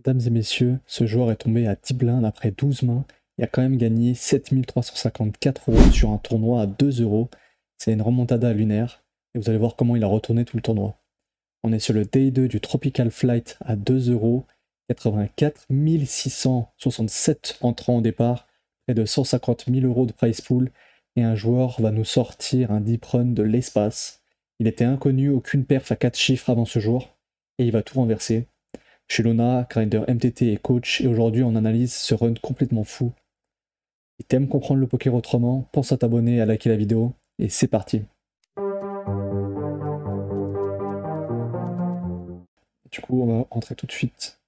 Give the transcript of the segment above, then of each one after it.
Mesdames et messieurs, ce joueur est tombé à 10 blindes après 12 mains et a quand même gagné 7354 € sur un tournoi à 2 €. C'est une remontada lunaire et vous allez voir comment il a retourné tout le tournoi. On est sur le Day 2 du Tropical Flight à 2 €, 84 667 entrants au départ, près de 150 000 € de prize pool et un joueur va nous sortir un deep run de l'espace. Il était inconnu, aucune perf à 4 chiffres avant ce jour et il va tout renverser. Je suis Lona, grinder MTT et coach, et aujourd'hui on analyse ce run complètement fou. Si t'aimes comprendre le poker autrement, pense à t'abonner et à liker la vidéo, et c'est parti. Du coup, on va rentrer tout de suite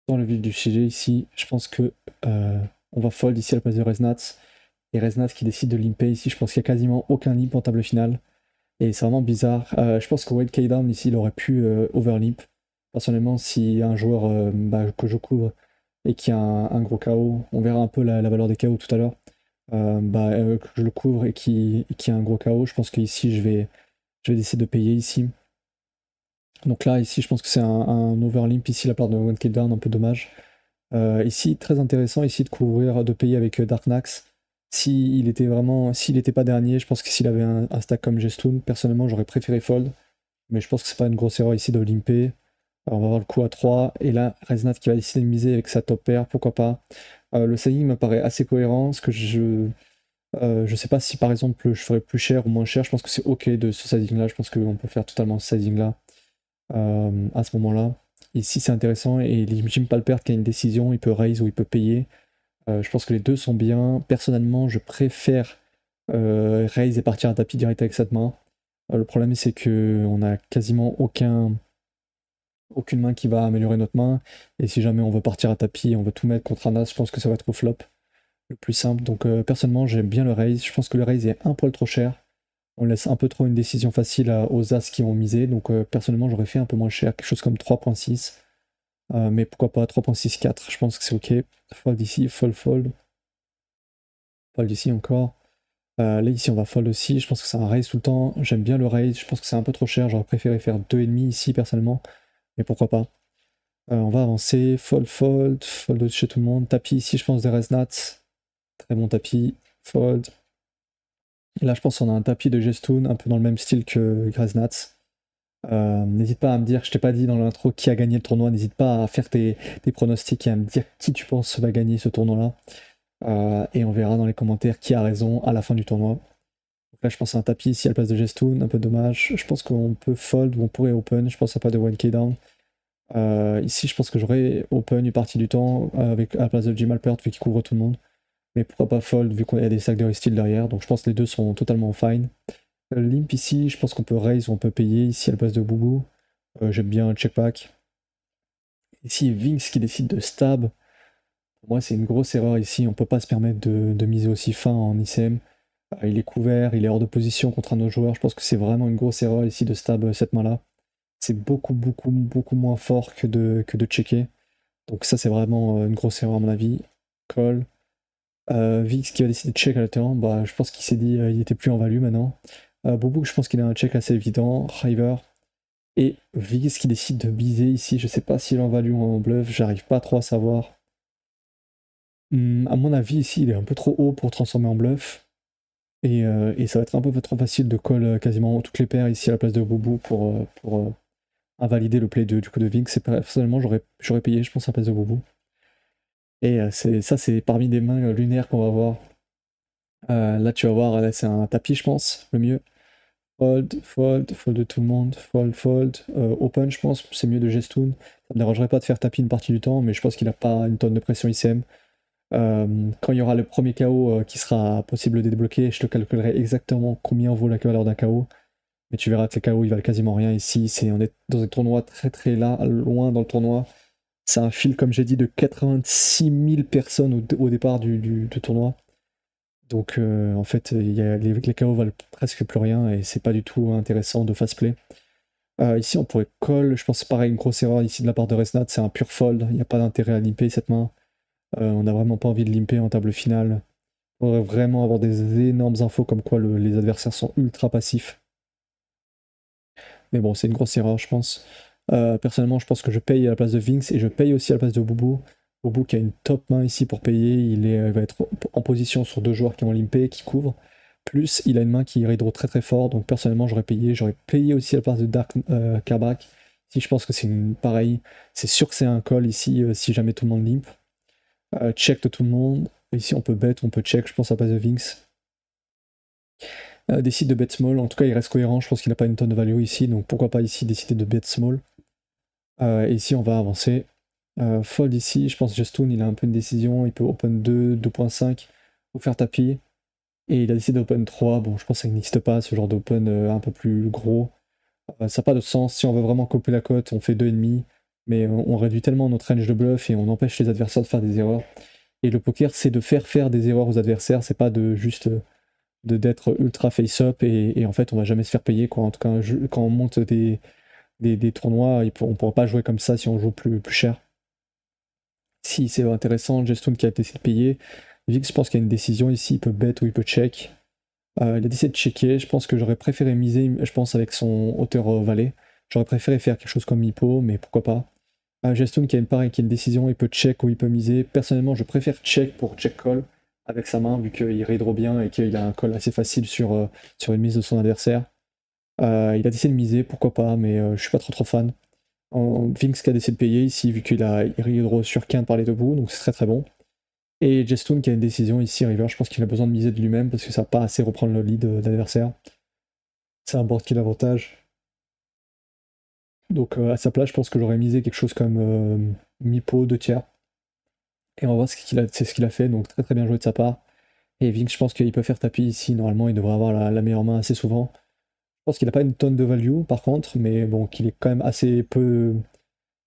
dans le vif du sujet ici. Je pense que on va fold ici à la place de Reznats, et Reznats qui décide de limper ici. Je pense qu'il n'y a quasiment aucun limp en table finale, et c'est vraiment bizarre. Je pense que Wild K-Down ici, il aurait pu overlimp. Personnellement, si un joueur que je couvre et qui a un gros KO, on verra un peu la valeur des KO tout à l'heure, que je le couvre et qui a un gros KO, je pense qu'ici je vais décider de payer ici. Donc là, ici, je pense que c'est un overlimp ici, la part de One K Down, un peu dommage. Ici, très intéressant ici de couvrir, de payer avec Dark Nax. S'il n'était pas dernier, je pense que s'il avait un stack comme Gestoon, personnellement, j'aurais préféré fold. Mais je pense que c'est pas une grosse erreur ici de limper. Alors on va voir le coup à 3, et là, Reznat qui va décider de miser avec sa top pair, pourquoi pas. Le sizing me paraît assez cohérent, parce que je sais pas si par exemple je ferais plus cher ou moins cher, je pense que c'est ok de ce sizing là, je pense qu'on peut faire totalement ce sizing là à ce moment là. Ici c'est intéressant, et Jim Palpert qui a une décision, il peut raise ou il peut payer. Je pense que les deux sont bien. Personnellement, je préfère raise et partir à tapis direct avec cette main. Le problème c'est que on a quasiment aucune main qui va améliorer notre main, et si jamais on veut partir à tapis, on veut tout mettre contre un as, je pense que ça va être au flop le plus simple. Donc personnellement j'aime bien le raise, je pense que le raise est un poil trop cher, on laisse un peu trop une décision facile aux as qui ont misé, donc personnellement j'aurais fait un peu moins cher, quelque chose comme 3.6, mais pourquoi pas 3.64, je pense que c'est ok. Fold ici, fold ici encore. Là ici on va fold aussi, je pense que c'est un raise tout le temps, j'aime bien le raise, je pense que c'est un peu trop cher, j'aurais préféré faire 2,5 ici personnellement, mais pourquoi pas. On va avancer, fold chez tout le monde. Tapis ici, je pense des Reznats. Très bon tapis, fold. Là, je pense qu'on a un tapis de Gestoon, un peu dans le même style que Reznats. N'hésite pas à me dire, je t'ai pas dit dans l'intro qui a gagné le tournoi, n'hésite pas à faire tes pronostics et à me dire qui tu penses va gagner ce tournoi-là. Et on verra dans les commentaires qui a raison à la fin du tournoi. Donc là, je pense à un tapis ici à la place de Gestoon, un peu dommage. Je pense qu'on peut fold ou on pourrait open, je pense à pas de 1K down. Ici, je pense que j'aurais open une partie du temps avec à la place de Jim Alpert vu qu'il couvre tout le monde. Mais pourquoi pas fold vu qu'il y a des stacks de style derrière. Donc je pense que les deux sont totalement fine. Limp ici, je pense qu'on peut raise ou on peut payer ici à la place de Boubou. J'aime bien check back. Ici, Vinx qui décide de stab. Pour moi, c'est une grosse erreur ici. On peut pas se permettre de miser aussi fin en ICM. Il est couvert, il est hors de position contre un autre joueur. Je pense que c'est vraiment une grosse erreur ici de stab cette main-là. C'est beaucoup moins fort que de checker. Donc ça c'est vraiment une grosse erreur à mon avis. Call. Vix qui va décider de check à la terrain, bah je pense qu'il s'est dit il était plus en value maintenant. Boubou, je pense qu'il a un check assez évident. River. Et Vix qui décide de biser ici, je sais pas s'il est en value ou en bluff, j'arrive pas trop à savoir. À mon avis ici il est un peu trop haut pour transformer en bluff. Et ça va être un peu trop facile de call quasiment toutes les paires ici à la place de Boubou pour invalider le play du coup de Vinx. Et personnellement j'aurais payé je pense à la place de Boubou. Et c'est parmi des mains lunaires qu'on va voir. Là tu vas voir, là c'est un tapis je pense, le mieux. Fold de tout le monde, fold. Open je pense, c'est mieux de Gestoon. Ça me dérangerait pas de faire tapis une partie du temps, mais je pense qu'il n'a pas une tonne de pression ICM. Quand il y aura le premier KO qui sera possible de débloquer, je te calculerai exactement combien vaut la valeur d'un KO. Mais tu verras que les KO ils valent quasiment rien ici. On est dans un tournoi très là, loin dans le tournoi. C'est un field, comme j'ai dit, de 86 000 personnes au départ du tournoi. Donc en fait, les KO valent presque plus rien et c'est pas du tout intéressant de fast play. Ici, on pourrait call. Je pense pareil, une grosse erreur ici de la part de Reznat, c'est un pur fold. Il n'y a pas d'intérêt à limper cette main. On n'a vraiment pas envie de limper en table finale. On pourrait vraiment avoir des énormes infos comme quoi les adversaires sont ultra passifs. Mais bon, c'est une grosse erreur, je pense. Personnellement, je pense que je paye à la place de Vinx et je paye aussi à la place de Boubou. Boubou qui a une top main ici pour payer, il va être en position sur 2 joueurs qui ont limpé, qui couvrent. Plus il a une main qui hydro très très fort, donc personnellement j'aurais payé aussi à la place de Dark Kabak. Si je pense que c'est pareil, c'est sûr que c'est un call ici si jamais tout le monde limp. Check de tout le monde. Ici on peut bet, on peut check, je pense à la place de Vinx. Décide de bet small, en tout cas il reste cohérent, je pense qu'il n'a pas une tonne de value ici, donc pourquoi pas ici décider de bet small. Et ici on va avancer. Fold ici, je pense que Jestoon il a un peu une décision, il peut open 2, 2.5 ou faire tapis. Et il a décidé d'open 3, bon je pense que ça n'existe pas ce genre d'open un peu plus gros. Ça n'a pas de sens, si on veut vraiment couper la cote, on fait 2,5, mais on réduit tellement notre range de bluff et on empêche les adversaires de faire des erreurs. Et le poker c'est de faire des erreurs aux adversaires, c'est pas de juste d'être ultra face-up et en fait on va jamais se faire payer quoi. En tout cas quand on monte des tournois, on pourra pas jouer comme ça si on joue plus cher. Si c'est intéressant, Jestoon qui a décidé de payer. Vix, je pense qu'il y a une décision ici, il peut bet ou il peut check. Il a décidé de checker, je pense que j'aurais préféré miser, je pense avec son hauteur valet. J'aurais préféré faire quelque chose comme Hippo, mais pourquoi pas. Jestoon qui a une décision, il peut check ou il peut miser. Personnellement, je préfère check pour check call avec sa main, vu qu'il redraw bien et qu'il a un call assez facile sur une mise de son adversaire. Il a décidé de miser, pourquoi pas, mais je suis pas trop fan. Vinx qui a décidé de payer ici, vu qu'il a redraw sur quinte par les deux bouts, donc c'est très très bon. Et Jestoon qui a une décision ici, river, je pense qu'il a besoin de miser de lui-même parce que ça va pas assez reprendre le lead d'adversaire. C'est un board qui a l'avantage. Donc à sa place, je pense que j'aurais misé quelque chose comme mi-pot, 2 tiers. Et on va voir c'est ce qu'il a fait, donc très très bien joué de sa part. Et Vinx, je pense qu'il peut faire tapis ici, normalement il devrait avoir la meilleure main assez souvent. Je pense qu'il n'a pas une tonne de value par contre, mais bon, qu'il est quand même assez peu.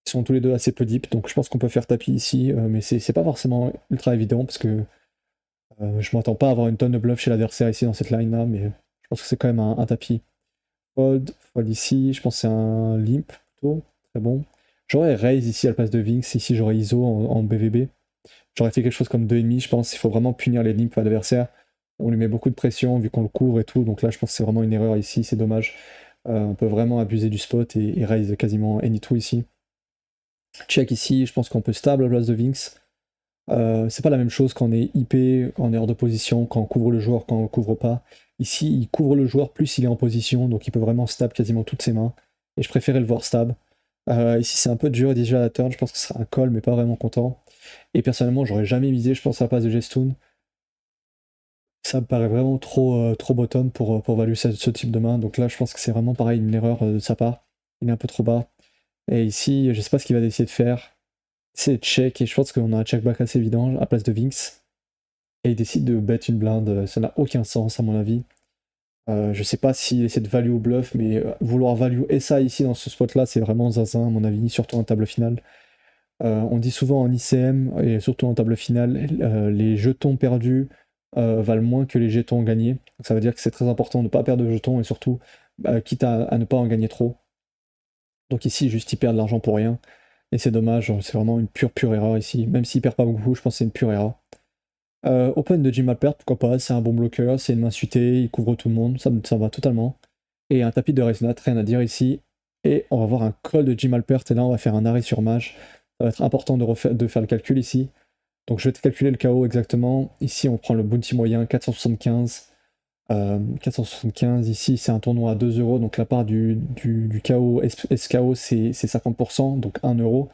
Ils sont tous les deux assez peu deep, donc je pense qu'on peut faire tapis ici, mais c'est pas forcément ultra évident parce que je m'attends pas à avoir une tonne de bluff chez l'adversaire ici dans cette line là, mais je pense que c'est quand même un tapis. Fold ici, je pense que c'est un limp plutôt, très bon. J'aurais raise ici à la place de Vinx, ici j'aurais ISO en BVB. J'aurais fait quelque chose comme 2,5, je pense, il faut vraiment punir les limps à l'adversaire. On lui met beaucoup de pression vu qu'on le couvre et tout, donc là je pense que c'est vraiment une erreur ici, c'est dommage. On peut vraiment abuser du spot et raise quasiment any2 ici. Check ici, je pense qu'on peut stable à la place de Vinx. C'est pas la même chose quand on est IP, quand on est hors de position, quand on couvre le joueur, quand on le couvre pas. Ici, il couvre le joueur plus il est en position, donc il peut vraiment stab quasiment toutes ses mains. Et je préférais le voir stab. Ici, c'est un peu dur déjà à la turn, je pense que ce sera un call, mais pas vraiment content. Et personnellement, j'aurais jamais misé, je pense, à la place de Jestoon. Ça me paraît vraiment trop bottom pour valuer ce type de main. Donc là, je pense que c'est vraiment pareil, une erreur de sa part. Il est un peu trop bas. Et ici, je sais pas ce qu'il va décider de faire. C'est check, et je pense qu'on a un check back assez évident à la place de Vinx. Et il décide de bet une blinde, ça n'a aucun sens à mon avis. Je sais pas s'il essaie de value ou bluff, mais vouloir value et ça ici dans ce spot là, c'est vraiment zinzin à mon avis, surtout en table finale. On dit souvent en ICM, et surtout en table finale, les jetons perdus valent moins que les jetons gagnés. Donc ça veut dire que c'est très important de ne pas perdre de jetons et surtout, quitte à ne pas en gagner trop. Donc ici, juste il perd de l'argent pour rien. Et c'est dommage, c'est vraiment une pure erreur ici. Même s'il perd pas beaucoup, je pense que c'est une pure erreur. Open de Jim Alpert, pourquoi pas, c'est un bon bloqueur, c'est une main suitée, il couvre tout le monde, ça va totalement. Et un tapis de Resnat, rien à dire ici. Et on va voir un call de Jim Alpert, et là on va faire un arrêt sur mage. Ça va être important de faire le calcul ici. Donc je vais te calculer le KO exactement. Ici on prend le bounty moyen, 475. 475 ici c'est un tournoi à 2 €, donc la part du KO, SKO c'est 50%, donc 1 €.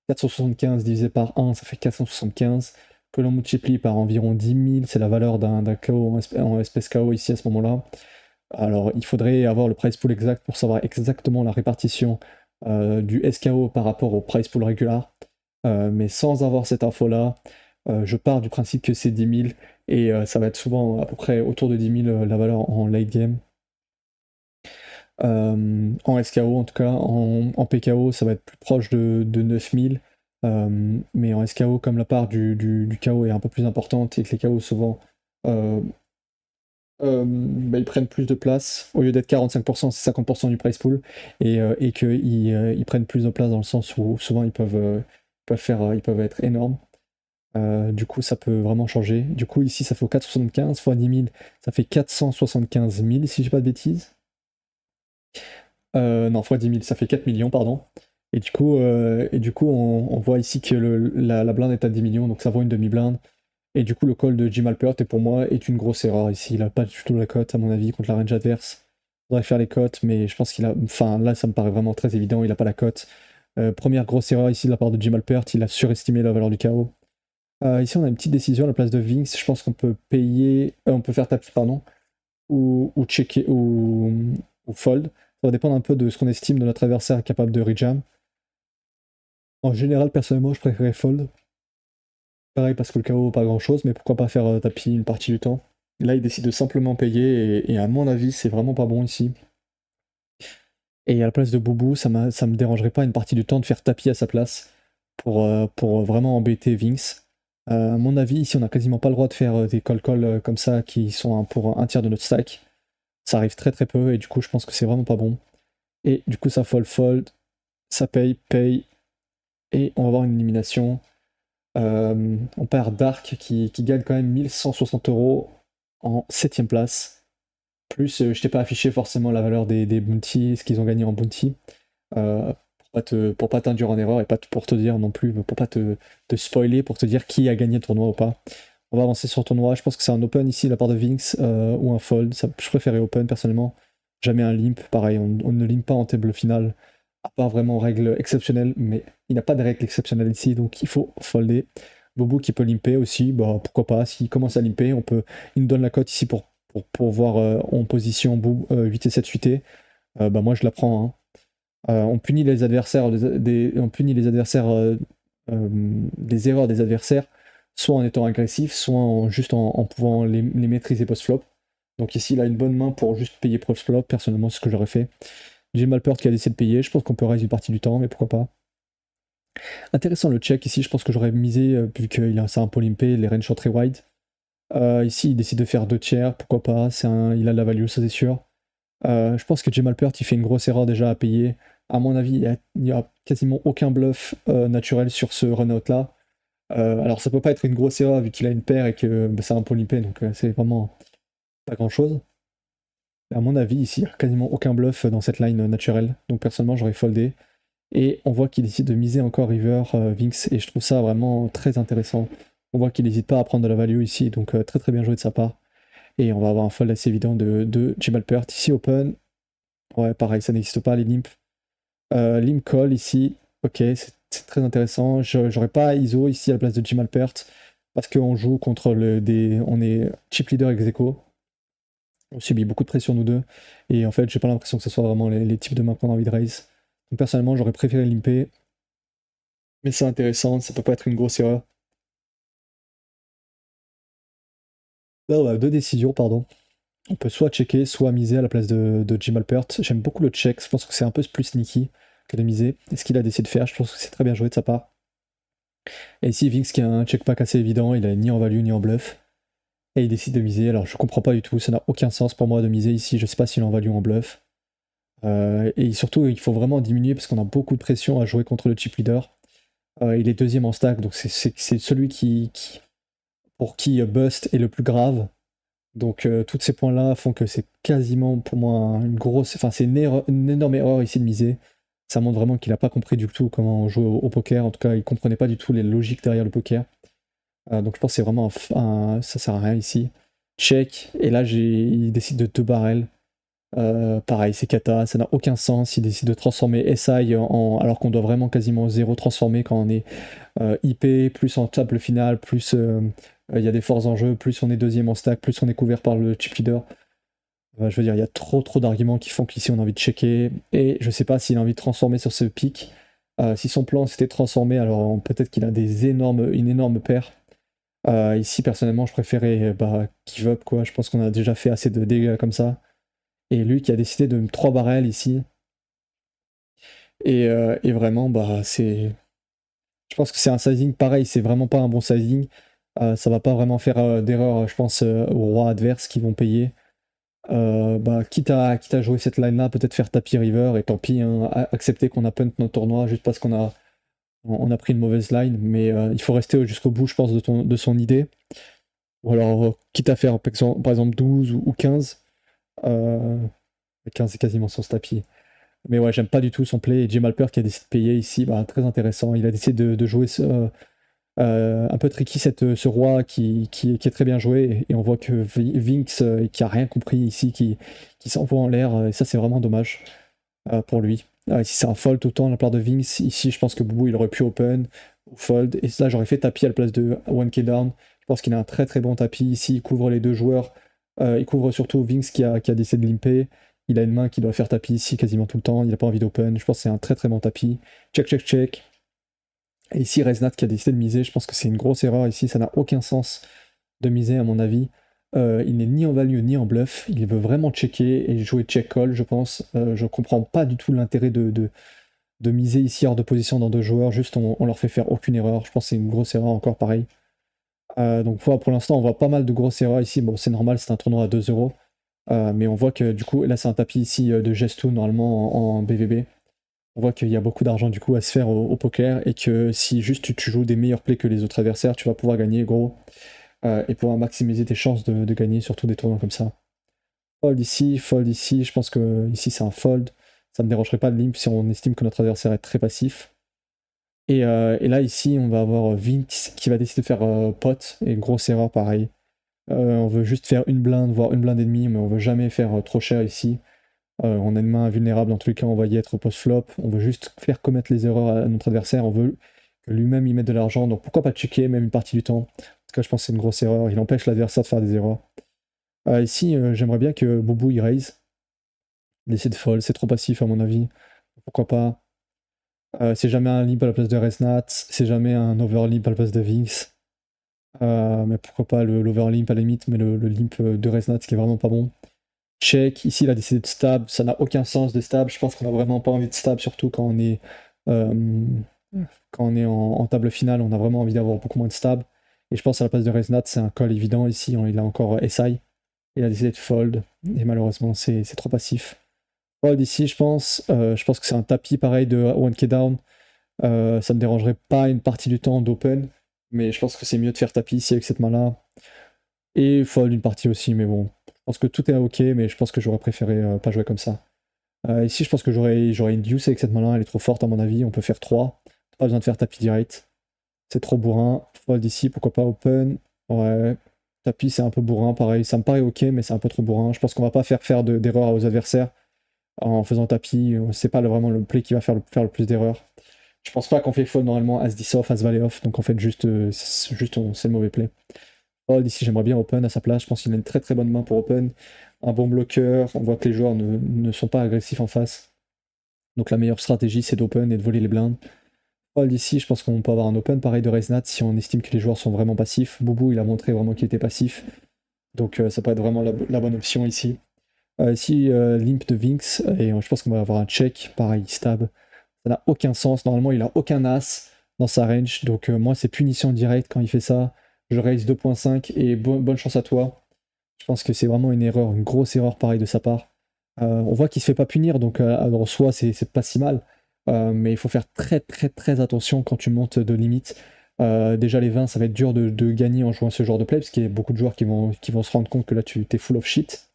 475 divisé par 1, ça fait 475, que l'on multiplie par environ 10 000, c'est la valeur d'un KO en espèce KO ici à ce moment-là. Alors il faudrait avoir le price pool exact pour savoir exactement la répartition du SKO par rapport au price pool régular, mais sans avoir cette info-là, je pars du principe que c'est 10 000, et ça va être souvent à peu près autour de 10 000 la valeur en late game. En SKO en tout cas, en PKO ça va être plus proche de 9 000, mais en SKO comme la part du KO est un peu plus importante et que les KO souvent ils prennent plus de place, au lieu d'être 45%, c'est 50% du price pool, et qu'ils prennent plus de place dans le sens où souvent ils peuvent être énormes. Du coup ça peut vraiment changer. Du coup ici ça fait 475 fois 10 000, ça fait 475 000 si j'ai pas de bêtises. Non, fois 10 000, ça fait 4 millions, pardon. Et du coup, on voit ici que la blinde est à 10 millions, donc ça vaut une demi-blinde. Et du coup, le call de Jim Alpert, et pour moi, est une grosse erreur ici. Il a pas du tout la cote, à mon avis, contre la range adverse. Il faudrait faire les cotes, mais je pense qu'il a. Enfin, là, ça me paraît vraiment très évident, il a pas la cote. Première grosse erreur ici de la part de Jim Alpert, il a surestimé la valeur du KO. Ici, on a une petite décision à la place de Vinx. Je pense qu'on peut payer. On peut faire tapis, pardon, ou checker, ou fold. Ça va dépendre un peu de ce qu'on estime de notre adversaire capable de rejam. En général, personnellement, je préférais fold. Pareil, parce que le KO, pas grand chose, mais pourquoi pas faire tapis une partie du temps. Là, il décide de simplement payer, et à mon avis, c'est vraiment pas bon ici. Et à la place de Boubou, ça me dérangerait pas une partie du temps de faire tapis à sa place pour vraiment embêter Vinx. À mon avis, ici, on n'a quasiment pas le droit de faire des call-call comme ça qui sont pour un tiers de notre stack. Ça arrive très très peu, et du coup, je pense que c'est vraiment pas bon. Et du coup, ça fold, ça paye, et on va avoir une élimination. On perd Dark qui gagne quand même 1160 € en 7ème place. Plus, je t'ai pas affiché forcément la valeur des bounties, ce qu'ils ont gagné en bounty. Pour pas t'induire en erreur et pas pour te dire non plus, pour pas te spoiler, pour te dire qui a gagné le tournoi ou pas. On va avancer sur le tournoi. Je pense que c'est un open ici de la part de Vinx ou un fold. Je préférais open personnellement. Jamais un limp. Pareil, on ne limp pas en table finale. À part vraiment règle exceptionnelle, mais il n'y a pas de règle exceptionnelle ici, donc il faut folder. Bobo qui peut limper aussi, bah, pourquoi pas. S'il commence à limper, il nous donne la cote ici pour voir en position 8 et 7 suités. Bah, moi je la prends, hein. On punit les adversaires, on punit les adversaires des erreurs des adversaires, soit en étant agressif, soit juste en pouvant les maîtriser post-flop. Donc ici, il a une bonne main pour juste payer post-flop. Personnellement, c'est ce que j'aurais fait. J'ai Malpert qui a décidé de payer. Je pense qu'on peut raise une partie du temps, mais pourquoi pas. Intéressant le check ici. Je pense que j'aurais misé, vu qu'il a ça un peu limpé, les ranges sont très wide. Ici, il décide de faire 2 tiers. Pourquoi pas. Il a de la value, ça c'est sûr. Je pense que Jamal Peart il fait une grosse erreur déjà à payer. À mon avis, il n'y a quasiment aucun bluff naturel sur ce run-out là. Alors ça peut pas être une grosse erreur vu qu'il a une paire et que bah, c'est un polypé, donc c'est vraiment pas grand chose. À mon avis, ici, il n'y a quasiment aucun bluff dans cette line naturelle. Donc personnellement, j'aurais foldé. Et on voit qu'il décide de miser encore river, Vinx, et je trouve ça vraiment très intéressant. On voit qu'il n'hésite pas à prendre de la value ici, donc très très bien joué de sa part. Et on va avoir un fold assez évident de Jamal Peart. Ici, open. Ouais, pareil, ça n'existe pas, les limps. Limp call ici, ok, c'est très intéressant. J'aurais pas ISO ici à la place de Jim Alpert parce qu'on joue contre on est chip leader ex aequo. On subit beaucoup de pression nous deux. Et en fait, j'ai pas l'impression que ce soit vraiment les types de mains qu'on a envie de raise. Donc personnellement, j'aurais préféré limper. Mais c'est intéressant, ça peut pas être une grosse erreur. Là, on a 2 décisions, pardon. On peut soit checker, soit miser à la place de Jim Alpert. J'aime beaucoup le check, je pense que c'est un peu plus sneaky que de miser. Et ce qu'il a décidé de faire, je pense que c'est très bien joué de sa part. Et ici, Vinx qui a un check pack assez évident, il a ni en value ni en bluff. Et il décide de miser. Alors je comprends pas du tout, ça n'a aucun sens pour moi de miser ici, je sais pas s'il est en value ou en bluff. Et surtout, il faut vraiment diminuer parce qu'on a beaucoup de pression à jouer contre le chip leader. Il est deuxième en stack, donc c'est celui pour qui bust est le plus grave. Donc tous ces points-là font que c'est quasiment pour moi une grosse. Enfin, c'est une énorme erreur ici de miser. Ça montre vraiment qu'il n'a pas compris du tout comment on joue au poker. En tout cas, il comprenait pas du tout les logiques derrière le poker. Donc je pense que c'est vraiment ça sert à rien ici. Check, et là il décide de 2 barrels. Pareil, c'est kata, ça n'a aucun sens. Il décide de transformer SI alors qu'on doit vraiment quasiment 0 transformer quand on est IP, plus en table finale, plus il y a des forces en jeu, plus on est deuxième en stack, plus on est couvert par le chip leader. Je veux dire, il y a trop d'arguments qui font qu'ici on a envie de checker, et je sais pas s'il a envie de transformer sur ce pic. Si son plan c'était de transformer, alors peut-être qu'il a une énorme paire. Ici, personnellement, je préférais give up, quoi. Je pense qu'on a déjà fait assez de dégâts comme ça. Et lui qui a décidé de 3 barrels ici. Et vraiment, je pense que c'est un sizing pareil, c'est vraiment pas un bon sizing. Ça va pas vraiment faire d'erreur, je pense, aux rois adverses qui vont payer. Quitte à jouer cette line là, peut-être faire tapis river, et tant pis, hein, accepter qu'on a punt notre tournoi juste parce qu'on a pris une mauvaise line, mais il faut rester jusqu'au bout, je pense, de son idée. Ou alors, quitte à faire par exemple 12 ou 15, 15 c'est quasiment sans tapis. Mais ouais, j'aime pas du tout son play. Et Jim Alpert qui a décidé de payer ici, bah, très intéressant. Il a décidé de jouer un peu tricky ce roi qui est très bien joué. Et on voit que Vinx, qui a rien compris ici, qui s'envoie en l'air. Et ça, c'est vraiment dommage pour lui. Ici, c'est un fold tout le temps de la part de Vinx. Ici, je pense que Boubou, il aurait pu open ou fold. Et là, j'aurais fait tapis à la place de 1k down. Je pense qu'il a un très très bon tapis ici. Il couvre les deux joueurs. Il couvre surtout Vinx qui a décidé de limper. Il a une main qui doit faire tapis ici quasiment tout le temps. Il n'a pas envie d'open. Je pense que c'est un très très bon tapis. Check, check, check. Et ici, Reznat qui a décidé de miser. Je pense que c'est une grosse erreur ici. Ça n'a aucun sens de miser, à mon avis. Il n'est ni en value ni en bluff. Il veut vraiment checker et jouer check-call, je pense. Je comprends pas du tout l'intérêt de miser ici hors de position dans deux joueurs. Juste, on leur fait faire aucune erreur. Je pense que c'est une grosse erreur encore pareil. Donc voilà, pour l'instant, on voit pas mal de grosses erreurs ici. Bon, c'est normal, c'est un tournoi à 2 €. Mais on voit que du coup, là, c'est un tapis ici de Gesto normalement en BVB. On voit qu'il y a beaucoup d'argent du coup à se faire au poker et que si juste tu joues des meilleurs plays que les autres adversaires, tu vas pouvoir gagner gros et pouvoir maximiser tes chances de gagner, surtout des tournois comme ça. Fold ici, je pense que ici c'est un fold. Ça ne me dérangerait pas de limp si on estime que notre adversaire est très passif. Et là ici on va avoir Vinx qui va décider de faire pot, et grosse erreur pareil. On veut juste faire une blinde, voire une blinde et demie, mais on veut jamais faire trop cher ici. On a une main invulnérable, dans tous les cas on va y être au post-flop. On veut juste faire commettre les erreurs à notre adversaire, on veut que lui-même y mette de l'argent, donc pourquoi pas checker même une partie du temps. En tout cas je pense que c'est une grosse erreur, il empêche l'adversaire de faire des erreurs. Ici j'aimerais bien que Boubou il raise. Il essaie de fold, c'est trop passif à mon avis. Pourquoi pas. C'est jamais un limp à la place de Resnat, c'est jamais un overlimp à la place de Vinx. Mais pourquoi pas l'overlimp à la limite, mais le limp de Resnat qui est vraiment pas bon. Check, ici il a décidé de stab, ça n'a aucun sens de stab, je pense qu'on a vraiment pas envie de stab, surtout quand on est, en table finale, on a vraiment envie d'avoir beaucoup moins de stab. Et je pense à la place de Resnat, c'est un call évident ici, il a encore SI, il a décidé de fold, et malheureusement c'est trop passif. Fold ici, je pense que c'est un tapis pareil de 1k down, ça me dérangerait pas une partie du temps d'open, mais je pense que c'est mieux de faire tapis ici avec cette main-là. Et fold une partie aussi, mais bon, je pense que tout est ok, mais je pense que j'aurais préféré pas jouer comme ça. Ici, je pense que j'aurais une deuce avec cette main-là, elle est trop forte à mon avis, on peut faire 3. Pas besoin de faire tapis direct. C'est trop bourrin. Fold ici, pourquoi pas open. Ouais, tapis c'est un peu bourrin, pareil. Ça me paraît ok, mais c'est un peu trop bourrin. Je pense qu'on va pas faire d'erreurs aux adversaires en faisant tapis. C'est pas vraiment le play qui va faire le plus d'erreurs. Je pense pas qu'on fait fold normalement As-10 off, As-Valet off, donc en fait c'est le mauvais play. Fold ici, j'aimerais bien open à sa place. Je pense qu'il a une très très bonne main pour open. Un bon bloqueur. On voit que les joueurs ne sont pas agressifs en face. Donc la meilleure stratégie, c'est d'open et de voler les blindes. Fold ici, je pense qu'on peut avoir un open pareil de Resnat si on estime que les joueurs sont vraiment passifs. Boubou, il a montré vraiment qu'il était passif. Donc ça peut être vraiment la bonne option ici. Ici, limp de Vinx. Et je pense qu'on va avoir un check. Pareil, stab. Ça n'a aucun sens. Normalement, il a aucun as dans sa range. Donc moi, c'est punition directe quand il fait ça. Je raise 2.5 et bonne chance à toi. Je pense que c'est vraiment une erreur, une grosse erreur pareil de sa part. On voit qu'il se fait pas punir, donc en soi c'est pas si mal. Mais il faut faire très très très attention quand tu montes de limite. Déjà les 20, ça va être dur de gagner en jouant ce genre de play, parce qu'il y a beaucoup de joueurs qui vont se rendre compte que là tu t'es full of shit.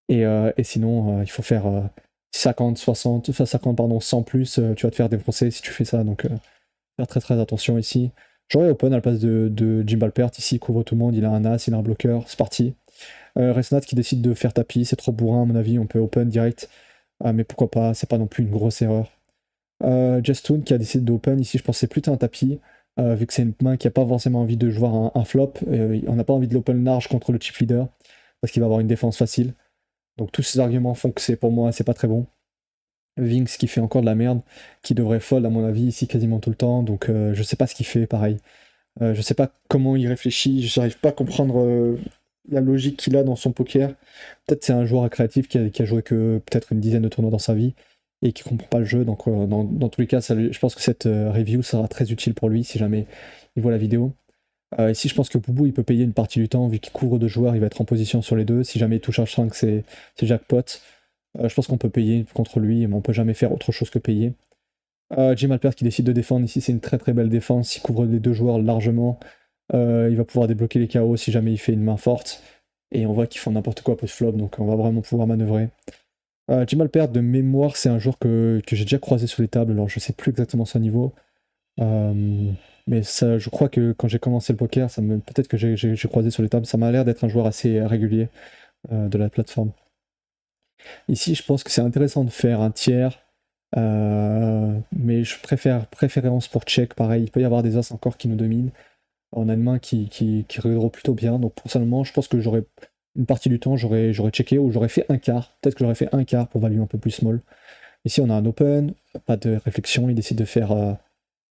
Et sinon, il faut faire 50, 60, enfin 50, pardon, 100 plus, tu vas te faire défoncer si tu fais ça, donc faire très très attention ici. J'aurais open à la place de Jim Alpert, ici il couvre tout le monde, il a un as, il a un bloqueur, c'est parti. Resnat qui décide de faire tapis, c'est trop bourrin à mon avis, on peut open direct, mais pourquoi pas, c'est pas non plus une grosse erreur. Jestoon qui a décidé d'open, ici je pense que c'est plutôt un tapis, vu que c'est une main qui a pas forcément envie de jouer un flop, on n'a pas envie de l'open large contre le chip leader, parce qu'il va avoir une défense facile. Donc tous ces arguments font que pour moi c'est pas très bon. Vinx qui fait encore de la merde, qui devrait fold à mon avis ici quasiment tout le temps, donc je sais pas ce qu'il fait pareil. Je sais pas comment il réfléchit, j'arrive pas à comprendre la logique qu'il a dans son poker. Peut-être c'est un joueur créatif qui a joué que peut-être une dizaine de tournois dans sa vie et qui comprend pas le jeu, donc dans tous les cas je pense que cette review sera très utile pour lui si jamais il voit la vidéo. Ici je pense que Boubou il peut payer une partie du temps, vu qu'il couvre deux joueurs, il va être en position sur les deux, si jamais il touche un 5 c'est jackpot. Je pense qu'on peut payer contre lui, mais on peut jamais faire autre chose que payer. Jim Alpert qui décide de défendre ici, c'est une très très belle défense, il couvre les deux joueurs largement. Il va pouvoir débloquer les KO si jamais il fait une main forte. Et on voit qu'ils font n'importe quoi post-flop, donc on va vraiment pouvoir manœuvrer. Jim Alpert, de mémoire, c'est un joueur que j'ai déjà croisé sur les tables, alors je sais plus exactement son niveau. Mais ça, je crois que quand j'ai commencé le poker, peut-être que j'ai croisé sur les tables, ça m'a l'air d'être un joueur assez régulier de la plateforme. Ici, je pense que c'est intéressant de faire un tiers, mais je préfère préférence pour check. Pareil, il peut y avoir des as encore qui nous dominent. On a une main qui redraw plutôt bien, donc personnellement, je pense que j'aurais une partie du temps, j'aurais checké ou j'aurais fait un quart. Peut-être que j'aurais fait un quart pour value un peu plus small. Ici, on a un open, pas de réflexion, il décide de faire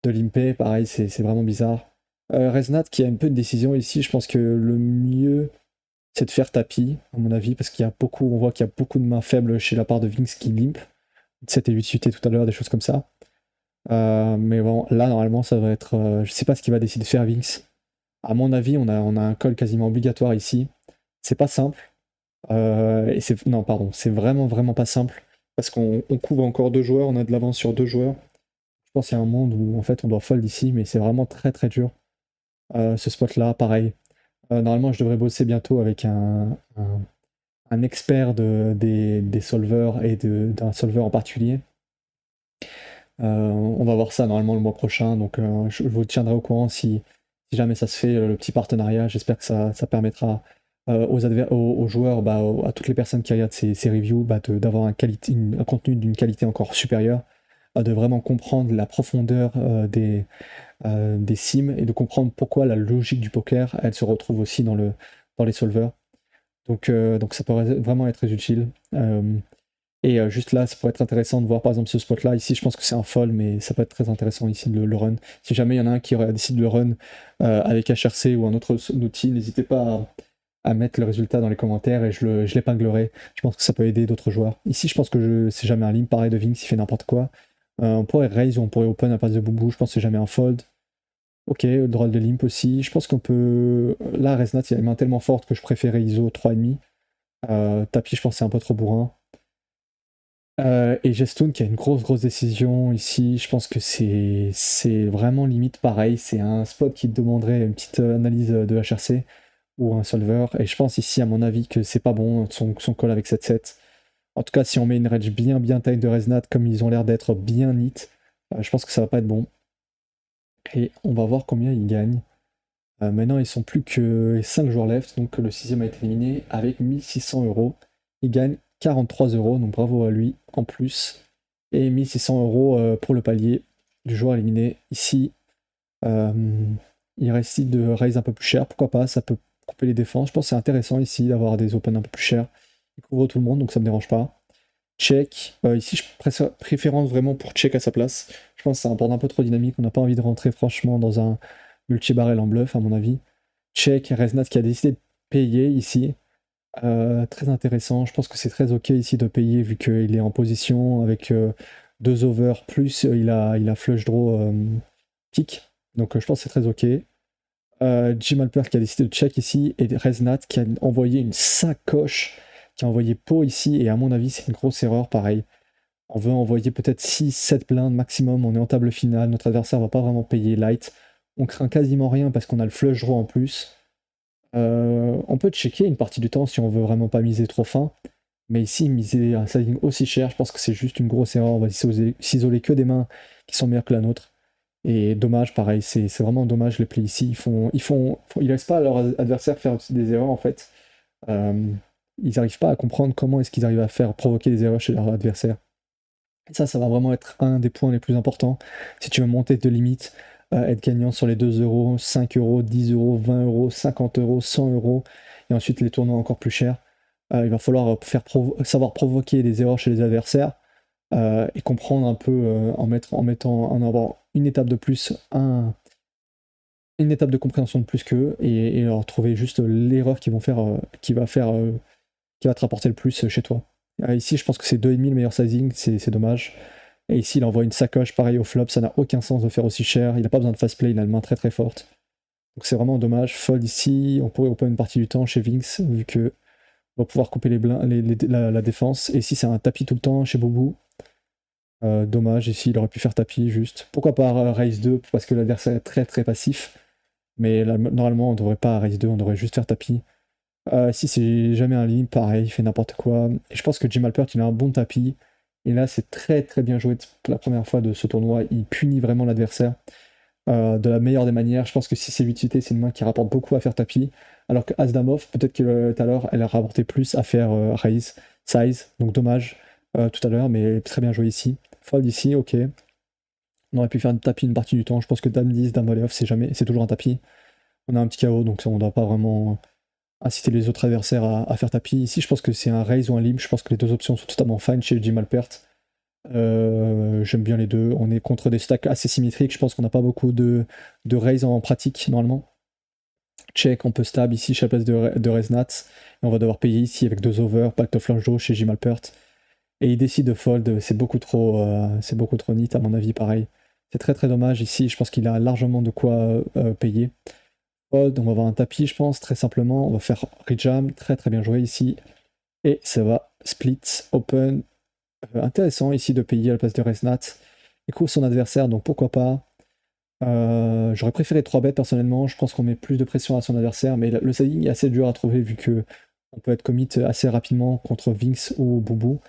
de l'impay, pareil, c'est vraiment bizarre. Reznat qui a un peu de décision ici, je pense que le mieux c'est de faire tapis, à mon avis, parce qu'il y a beaucoup, on voit qu'il y a beaucoup de mains faibles chez la part de Vinx qui limp. 7 et 8 suités tout à l'heure, des choses comme ça. Mais bon, là, normalement, ça va être. Je sais pas ce qu'il va décider de faire, Vinx. À mon avis, on a un call quasiment obligatoire ici. C'est pas simple. Non, pardon, c'est vraiment, vraiment pas simple. Parce qu'on couvre encore 2 joueurs, on a de l'avance sur 2 joueurs. Je pense qu'il y a un monde où, en fait, on doit fold ici, mais c'est vraiment très, très dur. Ce spot-là, pareil. Normalement, je devrais bosser bientôt avec un expert des solvers et d'un solver en particulier. On va voir ça normalement le mois prochain, donc je vous tiendrai au courant si jamais ça se fait, le petit partenariat. J'espère que ça permettra aux joueurs, à toutes les personnes qui regardent ces reviews, d'avoir un contenu d'une qualité encore supérieure, de vraiment comprendre la profondeur des sims et de comprendre pourquoi la logique du poker, elle se retrouve aussi dans les solvers. Donc ça pourrait vraiment être très utile. Juste là, ça pourrait être intéressant de voir par exemple ce spot-là. Ici, je pense que c'est un fold, mais ça peut être très intéressant ici de le run. Si jamais il y en a un qui aurait décidé de le run avec HRC ou un autre outil, n'hésitez pas à mettre le résultat dans les commentaires et je l'épinglerai. Je pense que ça peut aider d'autres joueurs. Ici, je pense que c'est jamais un limp pareil de Vinx, il fait n'importe quoi. On pourrait raise ou on pourrait open à passe de boubou. Je pense que c'est jamais un fold. Ok, le droit de limp aussi. Je pense qu'on peut. Là, Reznat, il a une main tellement forte que je préférais ISO 3,5. Tapis, je pense que c'est un peu trop bourrin. Et Gestoon qui a une grosse décision ici, je pense que c'est vraiment limite pareil, c'est un spot qui demanderait une petite analyse de HRC ou un solver, et je pense ici à mon avis que c'est pas bon son call avec 7-7. En tout cas si on met une range bien tight de Reznat comme ils ont l'air d'être bien neat, je pense que ça va pas être bon. Et on va voir combien ils gagnent. Maintenant ils sont plus que 5 joueurs left, donc le 6ème a été éliminé avec 1600 €. Il gagne 43 €, donc bravo à lui en plus. Et 1600 € pour le palier du joueur éliminé. Ici, il reste de raise un peu plus cher, pourquoi pas, ça peut couper les défenses. Je pense que c'est intéressant ici d'avoir des open un peu plus chers. Il couvre tout le monde, donc ça me dérange pas. Check, ici je préférence vraiment pour check à sa place. Je pense que ça apporte un peu trop dynamique, on n'a pas envie de rentrer franchement dans un multi-barrel en bluff à mon avis. Check, Reznat qui a décidé de payer ici. Très intéressant, je pense que c'est très ok ici de payer vu qu'il est en position avec 2 overs plus il a flush draw kick, donc je pense que c'est très ok. Jim Alpert qui a décidé de check ici et Reznat qui a envoyé une sacoche, qui a envoyé pot ici, et à mon avis c'est une grosse erreur pareil. On veut envoyer peut-être 6-7 blindes maximum, on est en table finale, notre adversaire va pas vraiment payer light, on craint quasiment rien parce qu'on a le flush draw en plus. On peut checker une partie du temps si on veut vraiment pas miser trop fin, mais ici miser un sizing aussi cher, je pense que c'est juste une grosse erreur. On va s'isoler que des mains qui sont meilleures que la nôtre, et dommage, pareil, c'est vraiment dommage les plays ici. Ils laissent pas leur adversaire faire des erreurs en fait. Ils n'arrivent pas à comprendre comment est-ce qu'ils arrivent à faire provoquer des erreurs chez leur adversaire. Et ça va vraiment être un des points les plus importants si tu veux monter de limite. Être gagnant sur les 2 €, 5 €, 10 €, 20 €, 50 €, 100 €, et ensuite les tournois encore plus chers. Il va falloir savoir provoquer des erreurs chez les adversaires et comprendre un peu en avoir une étape de plus, une étape de compréhension de plus qu'eux, et leur trouver juste l'erreur qui va te rapporter le plus chez toi. Ici, je pense que c'est 2,5 le meilleur sizing, c'est dommage. Et ici, il envoie une sacoche pareil au flop, ça n'a aucun sens de faire aussi cher. Il n'a pas besoin de fast play, il a une main très très forte. Donc c'est vraiment dommage. Fold ici, on pourrait open une partie du temps chez Vinx, vu que on va pouvoir couper la défense. Et ici, c'est un tapis tout le temps chez Boubou. Dommage, ici, il aurait pu faire tapis juste. Pourquoi pas raise 2, parce que l'adversaire est très très passif. Mais là, normalement, on devrait pas raise 2, on devrait juste faire tapis. Si c'est jamais un limp, pareil, il fait n'importe quoi. Et je pense que Jim Alpert, il a un bon tapis. Et là, c'est très très bien joué pour la première fois de ce tournoi. Il punit vraiment l'adversaire de la meilleure des manières. Je pense que si c'est l'utilité, c'est une main qui rapporte beaucoup à faire tapis. Alors que As-Dame-Off, peut-être que tout à l'heure, elle a rapporté plus à faire raise, size. Donc dommage tout à l'heure, mais très bien joué ici. Fold ici, ok. On aurait pu faire un tapis une partie du temps. Je pense que Dame 10, Dame Volley Off, c'est toujours un tapis. On a un petit KO, donc on ne doit pas vraiment inciter les autres adversaires à faire tapis. Ici, je pense que c'est un raise ou un limp. Je pense que les deux options sont totalement fine chez Jim Alpert. J'aime bien les deux. On est contre des stacks assez symétriques. Je pense qu'on n'a pas beaucoup de raise en pratique normalement. Check, on peut stab ici chez la place de raise nat. Et on va devoir payer ici avec 2 over, back to flush draw chez Jim Alpert. Et il décide de fold. C'est beaucoup trop neat à mon avis, pareil. C'est très très dommage ici. Je pense qu'il a largement de quoi payer. Fold, on va avoir un tapis, je pense, très simplement. On va faire rejam, très très bien joué ici. Et ça va split, open. Intéressant ici de payer à la place de Resnat. Il couvre son adversaire, donc pourquoi pas. J'aurais préféré 3 bêtes personnellement. Je pense qu'on met plus de pression à son adversaire, mais le sizing est assez dur à trouver vu que on peut être commit assez rapidement contre Vinx ou Boubou.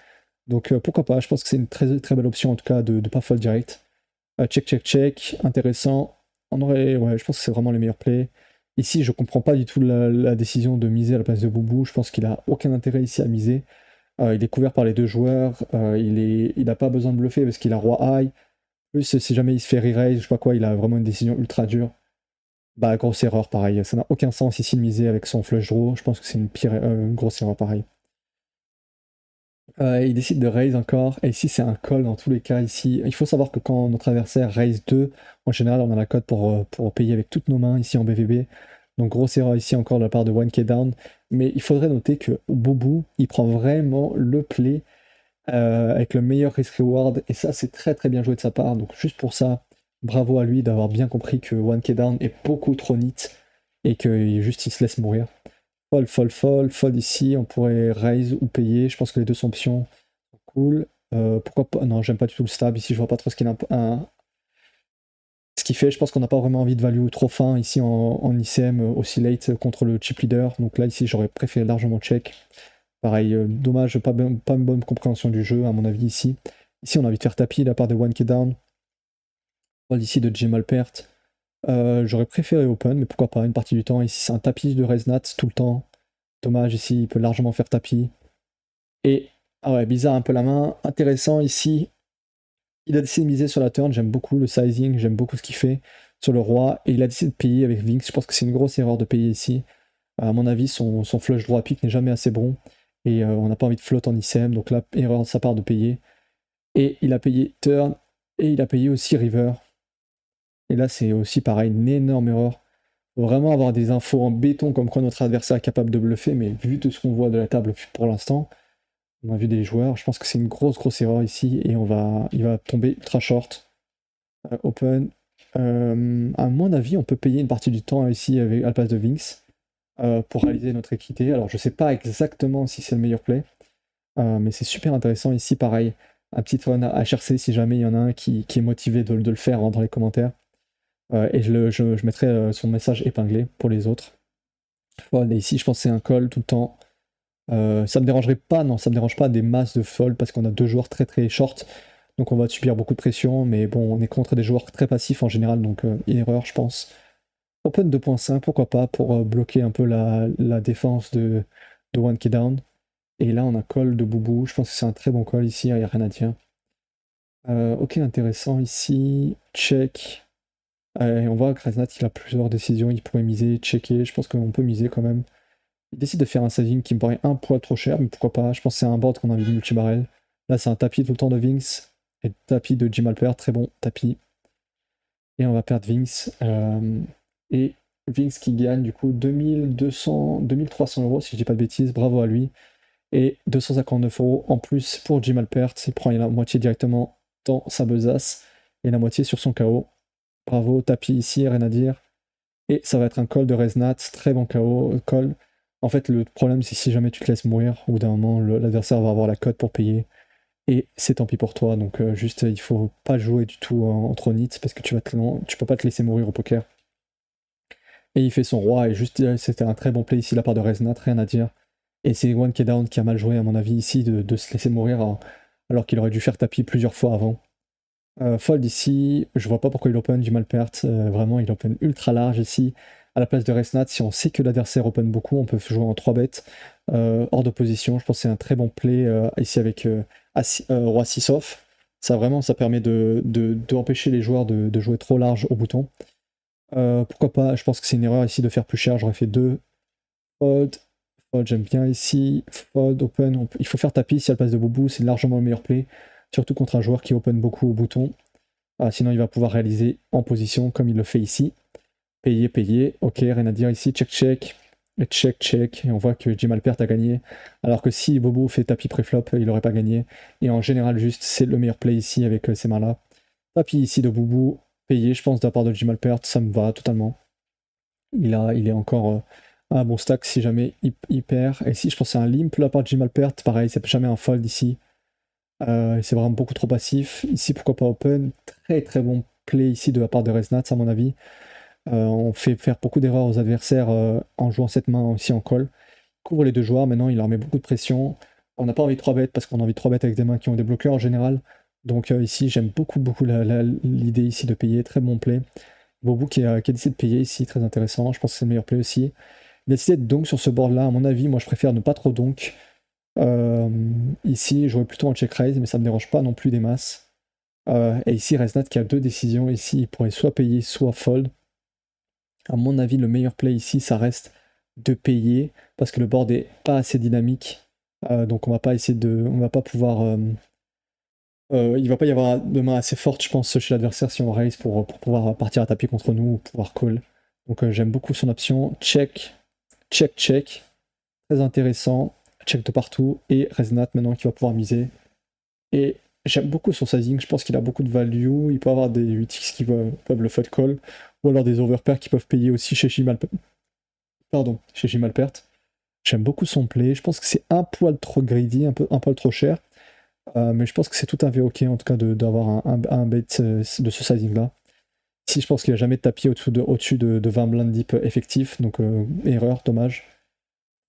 Donc pourquoi pas. Je pense que c'est une très très belle option en tout cas de ne pas fold direct. Check, check, check. Intéressant. Ouais, je pense que c'est vraiment les meilleurs plays. Ici, je comprends pas du tout la décision de miser à la place de Boubou. Je pense qu'il a aucun intérêt ici à miser. Il est couvert par les deux joueurs. Il n'a pas besoin de bluffer parce qu'il a roi high. Plus, si jamais il se fait re-raise, je sais pas quoi, il a vraiment une décision ultra dure. Bah, grosse erreur, pareil. Ça n'a aucun sens ici de miser avec son flush draw. Je pense que c'est une grosse erreur, pareil. Il décide de raise encore, et ici c'est un call dans tous les cas. Ici, il faut savoir que quand notre adversaire raise 2, en général on a la cote pour payer avec toutes nos mains ici en BVB. Donc grosse erreur ici encore de la part de 1k down. Mais il faudrait noter que Boubou, il prend vraiment le play avec le meilleur risk-reward, et ça c'est très très bien joué de sa part. Donc juste pour ça, bravo à lui d'avoir bien compris que 1k down est beaucoup trop neat, et que juste il se laisse mourir. Fold, fold, fold, fold ici, on pourrait raise ou payer, je pense que les deux sont options. Cool. Pourquoi pas. Non, j'aime pas du tout le stab ici, je vois pas trop ce qu'il fait. Je pense qu'on n'a pas vraiment envie de value trop fin ici en ICM aussi late contre le chip leader. Donc là, ici, j'aurais préféré largement check. Pareil, dommage, pas une bonne compréhension du jeu, à mon avis, ici. Ici, on a envie de faire tapis de la part de 1k down. Fold ici de Jim Alpert. J'aurais préféré open, mais pourquoi pas, une partie du temps. Ici, c'est un tapis de Resnat tout le temps. Dommage, ici, il peut largement faire tapis. Et, ah ouais, bizarre un peu la main. Intéressant ici. Il a décidé de miser sur la turn, j'aime beaucoup le sizing, j'aime beaucoup ce qu'il fait sur le roi. Et il a décidé de payer avec Vinx. Je pense que c'est une grosse erreur de payer ici. À mon avis, son flush droit pique n'est jamais assez bon. Et on n'a pas envie de flotte en ICM. Donc là, erreur de sa part de payer. Et il a payé turn. Et il a payé aussi river. Et là, c'est aussi pareil, une énorme erreur. Faut vraiment avoir des infos en béton comme quoi notre adversaire est capable de bluffer, mais vu de ce qu'on voit de la table pour l'instant, on a vu des joueurs, je pense que c'est une grosse erreur ici, et il va tomber ultra short. Open. À mon avis, on peut payer une partie du temps ici avec, à la place de Vinx pour réaliser notre équité. Alors je sais pas exactement si c'est le meilleur play, mais c'est super intéressant ici, pareil. Un petit run à HRC si jamais il y en a un qui est motivé de le faire dans les commentaires. Et je mettrai son message épinglé pour les autres. Fold, et ici je pense que c'est un call tout le temps. Ça me dérangerait pas, non, ça me dérange pas des masses de fold parce qu'on a deux joueurs très très short, donc on va subir beaucoup de pression, mais bon, on est contre des joueurs très passifs en général, donc une erreur, je pense. Open 2.5, pourquoi pas, pour bloquer un peu la défense de 1k down. Et là, on a call de Boubou, je pense que c'est un très bon call ici, il n'y a rien à dire. Ok, intéressant ici, check. Et on voit que Resnat, il a plusieurs décisions, il pourrait miser, checker, je pense qu'on peut miser quand même. Il décide de faire un sizing qui me paraît un poil trop cher, mais pourquoi pas. Je pense que c'est un board qu'on a envie de multi-barrel. Là, c'est un tapis tout le temps de Vinx et tapis de Jim Alpert, très bon tapis. Et on va perdre Vinx. Et Vinx qui gagne du coup 2200, 2300 euros, si je dis pas de bêtises, bravo à lui. Et 259 euros en plus pour Jim Alpert. Il prend la moitié directement dans sa besace et la moitié sur son KO. Bravo, tapis ici, rien à dire. Et ça va être un call de Resnat, très bon KO, call. En fait, le problème, c'est si jamais tu te laisses mourir, au bout d'un moment, l'adversaire va avoir la cote pour payer. Et c'est tant pis pour toi. Donc, juste, il faut pas jouer du tout en trop nit parce que tu peux pas te laisser mourir au poker. Et il fait son roi, et juste c'était un très bon play ici de la part de Reznat, rien à dire. Et c'est One K Down qui a mal joué à mon avis ici de se laisser mourir alors qu'il aurait dû faire tapis plusieurs fois avant. Fold ici, je vois pas pourquoi il open du Malpert, vraiment il open ultra large ici. À la place de Resnat, si on sait que l'adversaire open beaucoup, on peut jouer en 3 bêtes hors de position. Je pense que c'est un très bon play ici avec Roi 6 off. Ça vraiment, ça permet d'empêcher les joueurs de jouer trop large au bouton. Pourquoi pas, je pense que c'est une erreur ici de faire plus cher, j'aurais fait 2. Fold, fold, j'aime bien ici. Fold, open, il faut faire tapis si à la place de Boubou, c'est largement le meilleur play. Surtout contre un joueur qui open beaucoup au bouton. Sinon, il va pouvoir réaliser en position comme il le fait ici. Payer, payer. Ok, rien à dire ici. Check, check. Et check, check. Et on voit que Jim Alpert a gagné. Alors que si Bobo fait tapis préflop, il n'aurait pas gagné. Et en général, juste, c'est le meilleur play ici avec ces mains-là. Tapis ici de Boubou. Payé, je pense, de la part de Jim Alpert. Ça me va totalement. Il est encore un bon stack si jamais il perd. Et ici, je pense que c'est un limp de la part de Jim Alpert. Pareil, c'est jamais un fold ici. C'est vraiment beaucoup trop passif. Ici, pourquoi pas open. Très très bon play ici de la part de Resnat, à mon avis. On fait faire beaucoup d'erreurs aux adversaires en jouant cette main aussi en call. Il couvre les deux joueurs, maintenant il leur met beaucoup de pression. On n'a pas envie de 3 bêtes parce qu'on a envie de 3 bêtes avec des mains qui ont des bloqueurs en général. Donc ici, j'aime beaucoup l'idée ici de payer. Très bon play. Bobo qui a décidé de payer ici, très intéressant. Je pense que c'est le meilleur play aussi. Il a décidé de donk sur ce board là. À mon avis, moi je préfère ne pas trop donk. Ici, j'aurais plutôt un check raise, mais ça me dérange pas non plus des masses. Et ici, Resnat qui a 2 décisions. Ici, il pourrait soit payer, soit fold. À mon avis, le meilleur play ici, ça reste de payer, parce que le board est pas assez dynamique. Donc on va pas essayer on va pas pouvoir... il va pas y avoir de main assez forte, je pense, chez l'adversaire si on raise pour pouvoir partir à tapis contre nous ou pouvoir call. Donc j'aime beaucoup son option. Check, check, check. Très intéressant. Check de partout. Et Resnat maintenant qui va pouvoir miser. Et j'aime beaucoup son sizing. Je pense qu'il a beaucoup de value. Il peut avoir des 8x qui peuvent le fold call. Ou alors des overpairs qui peuvent payer aussi chez Jimalpert. Pardon, chez Jimalpert. J'aime beaucoup son play. Je pense que c'est un poil trop greedy, un poil trop cher. Mais je pense que c'est tout à fait ok en tout cas d'avoir un bait de ce sizing là. Ici, je pense qu'il n'y a jamais de tapis au-dessus de 20 blind deep effectif, donc erreur, dommage.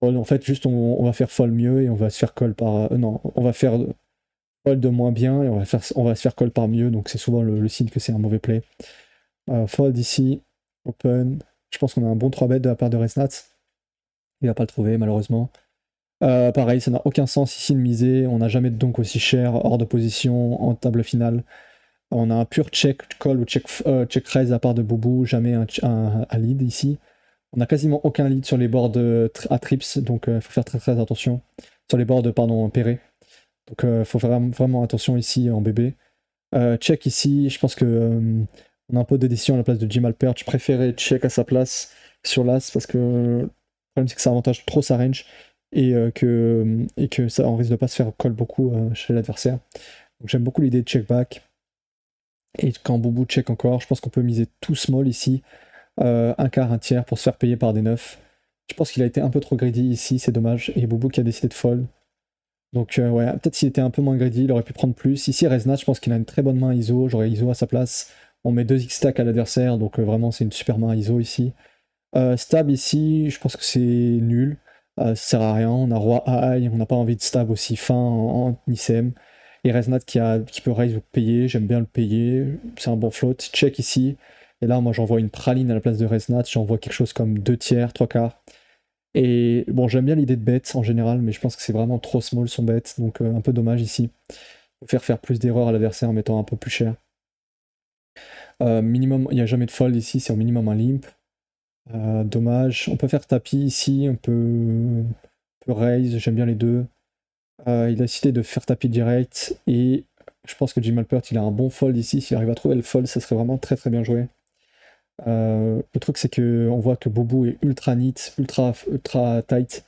En fait, juste on va faire fold mieux et on va se faire call par. Non, on va faire fold de moins bien et on va se faire call par mieux, donc c'est souvent le signe que c'est un mauvais play. Fold ici, open. Je pense qu'on a un bon 3-bet de la part de Resnat. Il va pas le trouver malheureusement. Pareil, ça n'a aucun sens ici de miser. On n'a jamais de donk aussi cher hors de position en table finale. On a un pur check call ou check raise à part de Boubou, jamais un lead ici. On a quasiment aucun lead sur les boards à trips, donc il faut faire très très attention. Sur les boards, pardon, pairés. Donc il faut faire vraiment attention ici en bébé. Check ici, je pense que on a un peu de décision à la place de Jim Alpert. Je préférais check à sa place sur l'as parce que le problème c'est que ça avantage trop sa range et que ça on risque de pas se faire call beaucoup chez l'adversaire. Donc j'aime beaucoup l'idée de check back. Et quand Boubou check encore, je pense qu'on peut miser tout small ici. Un quart, un tiers pour se faire payer par des 9. Je pense qu'il a été un peu trop greedy ici, c'est dommage. Et Boubou qui a décidé de fold. Donc ouais, peut-être s'il était un peu moins greedy, il aurait pu prendre plus. Ici, Resnat, je pense qu'il a une très bonne main ISO. J'aurais ISO à sa place. On met 2 X-stack à l'adversaire, donc vraiment c'est une super main ISO ici. Stab ici, je pense que c'est nul. Ça sert à rien. On a roi high, on n'a pas envie de stab aussi fin en ICM. Et Resnat qui peut raise ou payer, j'aime bien le payer. C'est un bon float. Check ici. Et là, moi, j'envoie une praline à la place de Resnat. J'envoie quelque chose comme 2 tiers, 3 quarts. Et bon, j'aime bien l'idée de bet en général, mais je pense que c'est vraiment trop small son bet. Donc un peu dommage ici. Il faut faire plus d'erreurs à l'adversaire en mettant un peu plus cher. Minimum, il n'y a jamais de fold ici, c'est au minimum un limp. Dommage. On peut faire tapis ici, on peut raise, j'aime bien les deux. Il a décidé de faire tapis direct et je pense que Jim Alpert il a un bon fold ici. S'il arrive à trouver le fold, ça serait vraiment très très bien joué. Le truc c'est que on voit que Boubou est ultra neat, ultra tight.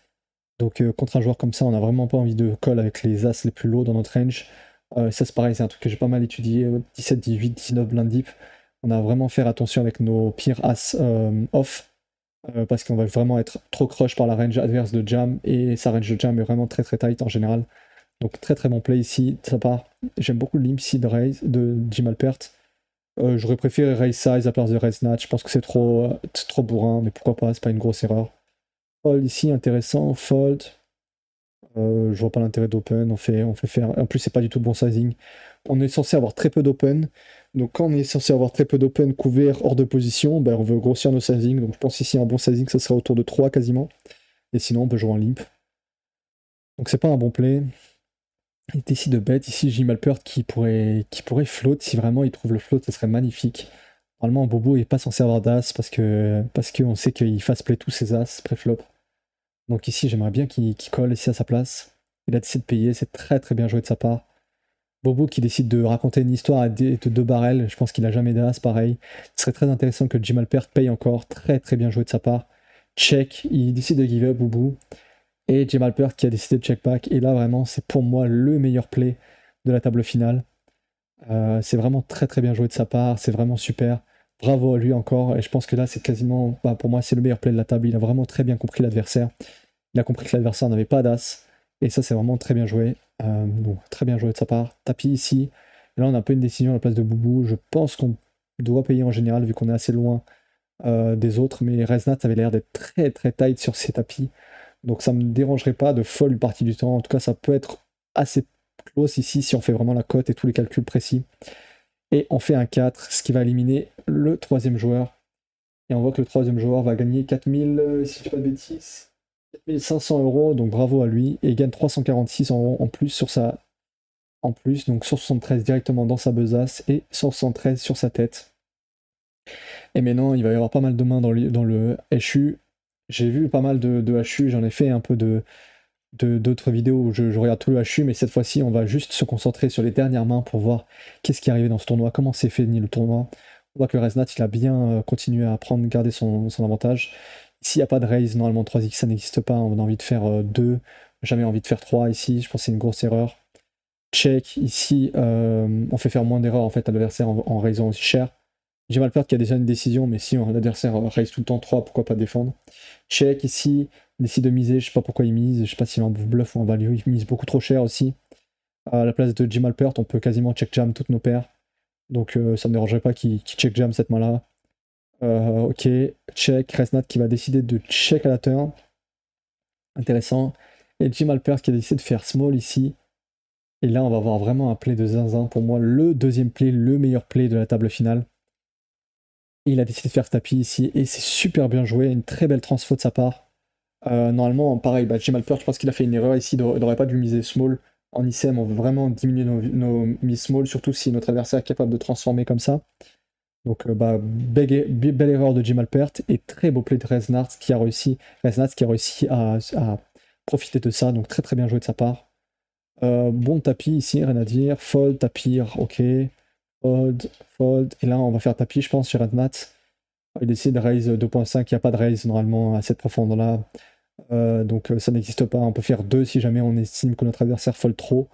Donc contre un joueur comme ça, on n'a vraiment pas envie de call avec les as les plus low dans notre range. Ça c'est pareil, c'est un truc que j'ai pas mal étudié. 17, 18, 19 blind deep. On a vraiment faire attention avec nos pires as off. Parce qu'on va vraiment être trop crush par la range adverse de Jam, et sa range de Jam est vraiment très très tight en général. Donc très très bon play ici de sa part. J'aime beaucoup le limp ici de Raise, de Jim Alpert. J'aurais préféré raise size à la place de raise nat. Je pense que c'est trop bourrin, mais pourquoi pas, c'est pas une grosse erreur. Fold ici, intéressant. Fold. Je vois pas l'intérêt d'open. On fait faire. En plus, c'est pas du tout le bon sizing. On est censé avoir très peu d'open. Donc, quand on est censé avoir très peu d'open couvert hors de position, ben, on veut grossir nos sizing. Donc, je pense ici, un bon sizing, ça sera autour de 3 quasiment. Et sinon, on peut jouer en limp. Donc, c'est pas un bon play. Il décide de bet. Ici, j'ai Malpert qui pourrait float. Si vraiment il trouve le float, ce serait magnifique. Normalement, Bobo n'est pas censé avoir d'as parce qu'on sait qu'il fasse play tous ses as pré-flop. Donc ici, j'aimerais bien qu'il colle ici à sa place. Il a décidé de payer, c'est très très bien joué de sa part. Bobo qui décide de raconter une histoire de 2 barrels, je pense qu'il a jamais d'as, pareil. Ce serait très intéressant que Jim Alpert paye encore, très très bien joué de sa part. Check, il décide de give up, Bobo. Et Jim Alpert qui a décidé de check back. Et là, vraiment, c'est pour moi le meilleur play de la table finale. C'est vraiment très très bien joué de sa part, c'est vraiment super. Bravo à lui encore, et je pense que là, c'est quasiment, pour moi, c'est le meilleur play de la table. Il a vraiment très bien compris l'adversaire. Il a compris que l'adversaire n'avait pas d'as, et ça, c'est vraiment très bien joué. Donc, très bien joué de sa part. Tapis ici. Et là, on a un peu une décision à la place de Boubou. Je pense qu'on doit payer en général, vu qu'on est assez loin des autres, mais Reznat avait l'air d'être très très tight sur ses tapis. Donc ça me dérangerait pas de fold une partie du temps. En tout cas, ça peut être assez close ici si on fait vraiment la cote et tous les calculs précis. Et on fait un 4, ce qui va éliminer le troisième joueur. Et on voit que le troisième joueur va gagner 4000, si je dis pas de bêtises, 4500 €, donc bravo à lui. Et il gagne 346 en plus sur sa... En plus, donc 173 directement dans sa besace et 173 sur sa tête. Et maintenant, il va y avoir pas mal de mains dans le HU. J'ai vu pas mal de HU, j'en ai fait un peu d'autres vidéos où je regarde tout le HU, mais cette fois-ci, on va juste se concentrer sur les dernières mains pour voir qu'est-ce qui est arrivé dans ce tournoi, comment s'est fini le tournoi. On voit que Reznat, il a bien continué à garder son avantage. Ici, il n'y a pas de raise, normalement 3x, ça n'existe pas, on a envie de faire 2, jamais envie de faire 3 ici, je pense que c'est une grosse erreur. Check, ici, on fait faire moins d'erreurs en fait à l'adversaire en raisant aussi cher. J'ai mal peur qu'il y a déjà une décision, mais si l'adversaire raise tout le temps 3, pourquoi pas défendre. Check ici, il décide de miser, je sais pas pourquoi il mise, je sais pas s'il est en bluff ou en value, il mise beaucoup trop cher aussi. À la place de Jim Alpert, on peut quasiment check jam toutes nos paires, donc ça me dérangerait pas qu'il check jam cette main-là. Ok, check, Reznat qui va décider de check à la turn, intéressant. Et Jim Alpert qui a décidé de faire small ici. Et là, on va avoir vraiment un play de zinzin, pour moi, le deuxième play, le meilleur play de la table finale. Et il a décidé de faire ce tapis ici, et c'est super bien joué, une très belle transfo de sa part. Normalement, pareil, Jim Alpert, je pense qu'il a fait une erreur ici, il n'aurait pas dû miser small. En ICM, on veut vraiment diminuer nos mises small, surtout si notre adversaire est capable de transformer comme ça. Donc, belle erreur de Jim Alpert, et très beau play de Reznat qui a réussi à profiter de ça, donc très très bien joué de sa part. Bon tapis ici, rien à dire. Fold, tapis, ok. Fold, fold. Et là, on va faire tapis, je pense, chez Reznat. Il décide de raise 2.5. Il n'y a pas de raise normalement à cette profondeur-là. Donc ça n'existe pas. On peut faire 2 si jamais on estime que notre adversaire fold trop.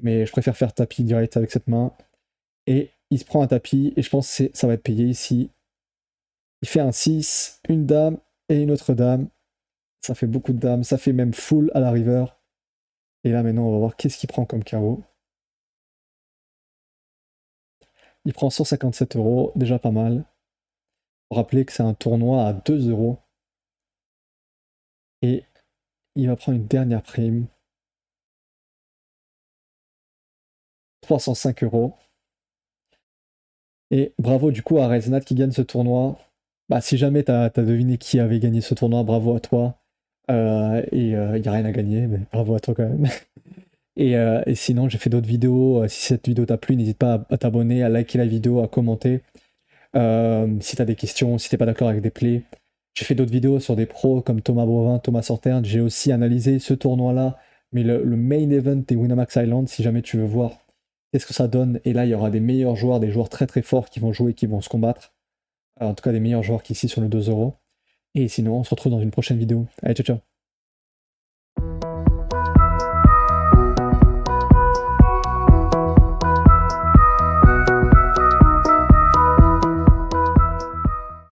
Mais je préfère faire tapis direct avec cette main. Et il se prend un tapis. Et je pense que ça va être payé ici. Il fait un 6, une dame et une autre dame. Ça fait beaucoup de dames. Ça fait même full à la river. Et là, maintenant, on va voir qu'est-ce qu'il prend comme carreau. Il prend 157 €, déjà pas mal. Faut rappeler que c'est un tournoi à 2 €. Et il va prendre une dernière prime. 305 €. Et bravo du coup à Reznat qui gagne ce tournoi. Si jamais t'as deviné qui avait gagné ce tournoi, bravo à toi. Il n'y a rien à gagner, mais bravo à toi quand même. Et sinon, j'ai fait d'autres vidéos. Si cette vidéo t'a plu, n'hésite pas à t'abonner, à liker la vidéo, à commenter. Si t'as des questions, si t'es pas d'accord avec des plays. J'ai fait d'autres vidéos sur des pros comme Thomas Bovin, Thomas Sorterne. J'ai aussi analysé ce tournoi-là, mais le main event des Winamax Island, si jamais tu veux voir qu'est-ce que ça donne. Et là, il y aura des meilleurs joueurs, des joueurs très très forts qui vont jouer, qui vont se combattre. En tout cas, des meilleurs joueurs qu'ici sur le 2 €. Et sinon, on se retrouve dans une prochaine vidéo. Allez, ciao ciao.